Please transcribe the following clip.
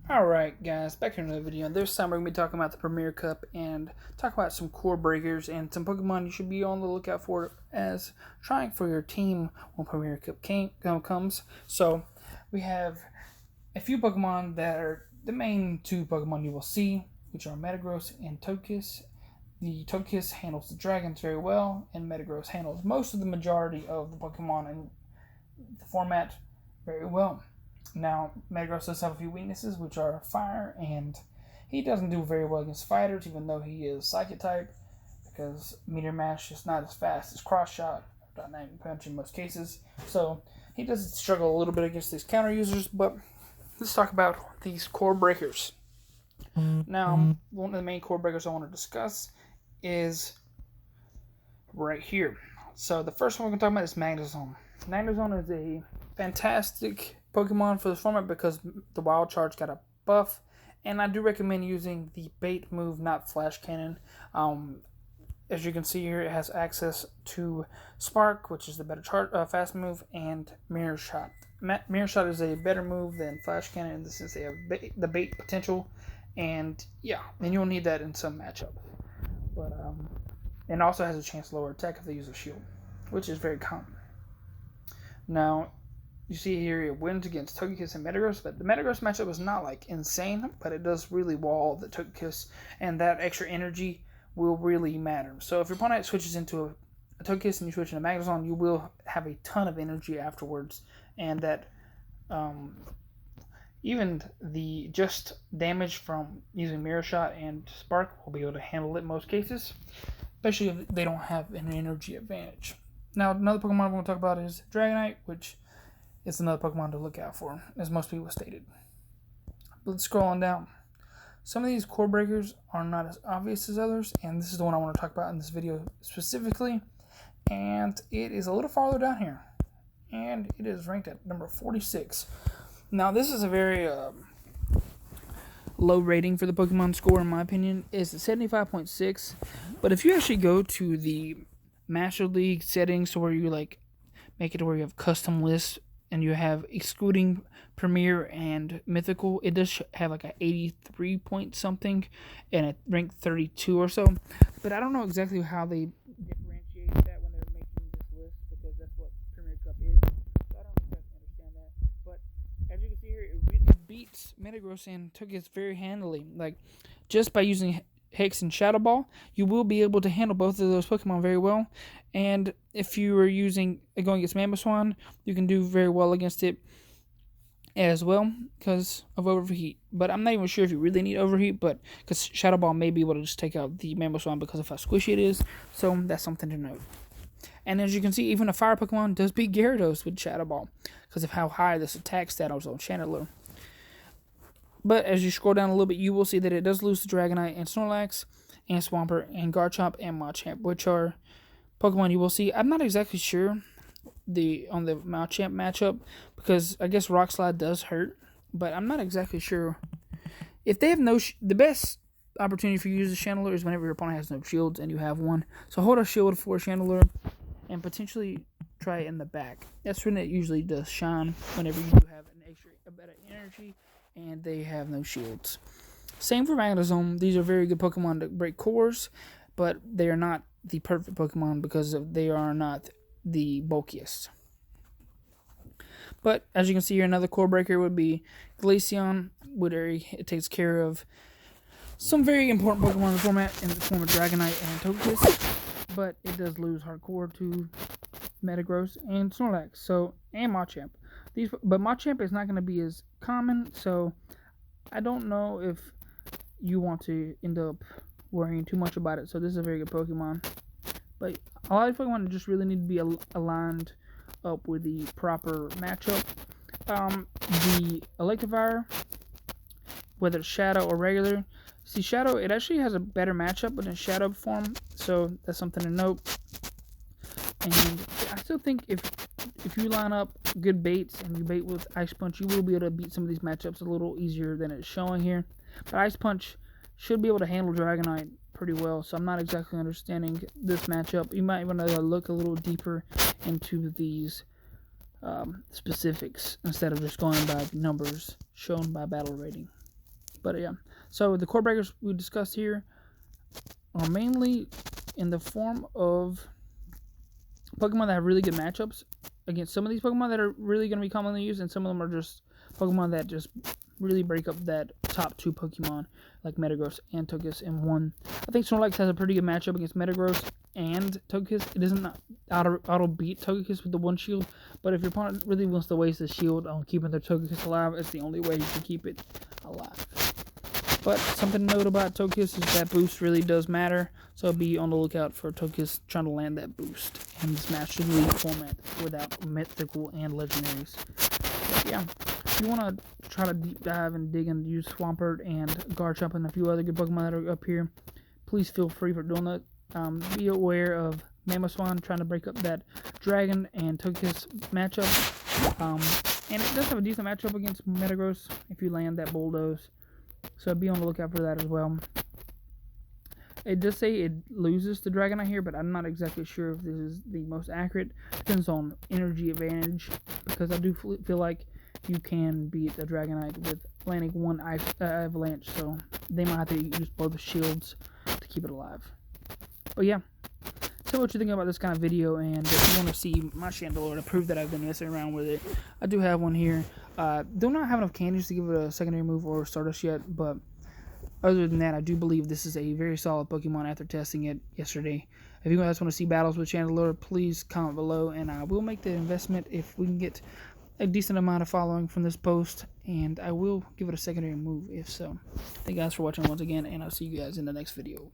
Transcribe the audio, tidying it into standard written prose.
Alright guys, back to another video. This time we're going to be talking about the Premier Cup and talk about some core breakers and some Pokemon you should be on the lookout for as trying for your team when Premier Cup comes. So we have a few Pokemon that are the main two Pokemon you will see, which are Metagross and Togekiss. The Togekiss handles the dragons very well, and Metagross handles most of the majority of the Pokemon in the format very well. Now, Metagross does have a few weaknesses, which are fire, and he doesn't do very well against fighters, even though he is Psychic type, because Meteor Mash is not as fast as Cross Shot, or Dynamic Punch in most cases. So, he does struggle a little bit against these counter users, but let's talk about these core breakers. Now, one of the main core breakers I want to discuss is right here. So, the first one we're going to talk about is Magnezone. Magnezone is a fantastic Pokemon for this format because the Wild Charge got a buff, and I do recommend using the bait move, not Flash Cannon. As you can see here, it has access to Spark, which is the better fast move, and Mirror Shot. Mirror Shot is a better move than Flash Cannon in the sense they have the bait potential, and yeah, and you'll need that in some matchups. But and also has a chance to lower attack if they use a shield, which is very common. Now, you see here it wins against Togekiss and Metagross, but the Metagross matchup was not like insane, but it does really wall the Togekiss, and that extra energy will really matter. So if your opponent switches into a Togekiss and you switch into Magnezone, you will have a ton of energy afterwards, and that even the just damage from using Mirror Shot and Spark will be able to handle it in most cases, especially if they don't have an energy advantage. Now, another Pokemon I want to talk about is Dragonite, which is another Pokemon to look out for, as most people stated. But let's scroll on down. Some of these core breakers are not as obvious as others, and this is the one I want to talk about in this video specifically. And it is a little farther down here, and it is ranked at number 46. Now, this is a very low rating for the Pokemon score, in my opinion. It's 75.6, but if you actually go to the Master League settings where you like make it to where you have custom lists and you have excluding Premier and Mythical, it does have like a 83 point something and it ranked 32 or so. But I don't know exactly how they differentiate that when they're making this list, because that's what Premier Cup is. So I don't exactly understand that. But as you can see here, it really beats Metagross and Togekiss very handily. Like, just by using Hex and Shadow Ball, you will be able to handle both of those Pokemon very well. And if you are going against Mamoswine, you can do very well against it as well because of Overheat. But I'm not even sure if you really need Overheat, but because Shadow Ball may be able to just take out the Mamoswine because of how squishy it is. So that's something to note. And as you can see, even a Fire Pokemon does beat Gyarados with Shadow Ball because of how high this attack stat is on Chandelure. But as you scroll down a little bit, you will see that it does lose to Dragonite and Snorlax and Swampert and Garchomp and Machamp, which are Pokemon you will see. I'm not exactly sure on the Machamp matchup because I guess Rock Slide does hurt, but I'm not exactly sure. If they have the best opportunity for you to use a Chandelure is whenever your opponent has no shields and you have one. So hold a shield for Chandelure and potentially try it in the back. That's when it usually does shine, whenever you have a better energy and they have no shields. Same for Magnezone. These are very good Pokemon to break cores, but they are not the perfect Pokemon because they are not the bulkiest. But as you can see here, another core breaker would be Glaceon, where it takes care of some very important Pokemon in the format in the form of Dragonite and Togekiss, but it does lose hardcore to Metagross and Snorlax, and Machamp. But Machamp is not going to be as common, so I don't know if you want to end up worrying too much about it. So this is a very good Pokemon. But a lot of Pokemon just really need to be aligned up with the proper matchup. The Electivire, whether it's Shadow or regular, see Shadow, it actually has a better matchup within Shadow form, so that's something to note. And I still think if you line up good baits and you bait with Ice Punch, you will be able to beat some of these matchups a little easier than it's showing here. But Ice Punch should be able to handle Dragonite pretty well, so I'm not exactly understanding this matchup. You might want to look a little deeper into these specifics instead of just going by numbers shown by battle rating. But yeah, so the core breakers we discussed here are mainly in the form of Pokemon that have really good matchups against some of these Pokemon that are really going to be commonly used, and some of them are just Pokemon that just really break up that top 2 Pokemon, like Metagross and Togekiss in one. I think Snorlax has a pretty good matchup against Metagross and Togekiss. It doesn't auto beat Togekiss with the 1 shield, but if your opponent really wants to waste the shield on keeping their Togekiss alive, it's the only way you can keep it alive. But something to note about Togekiss is that boost really does matter, so be on the lookout for Togekiss trying to land that boost in this Master League format without mythical and legendaries. But yeah, if you want to try to deep dive and dig and use Swampert and Garchomp and a few other good Pokemon that are up here, please feel free for doing that. Be aware of Mamoswine trying to break up that Dragon and Togekiss matchup. And it does have a decent matchup against Metagross if you land that Bulldoze. So be on the lookout for that as well. It does say it loses the Dragonite here, but I'm not exactly sure if this is the most accurate. Depends on energy advantage, because I do feel like you can beat the Dragonite with landing 1 Avalanche, so they might have to use both shields to keep it alive. But yeah, tell me what you think about this kind of video, and if you want to see my Chandelure to prove that I've been messing around with it, I do have one here. Do not have enough candies to give it a secondary move or Stardust yet, but other than that, I do believe this is a very solid Pokemon after testing it yesterday. If you guys want to see battles with Chandelure, please comment below, and I will make the investment if we can get a decent amount of following from this post, and I will give it a secondary move if so. Thank you guys for watching once again, and I'll see you guys in the next video.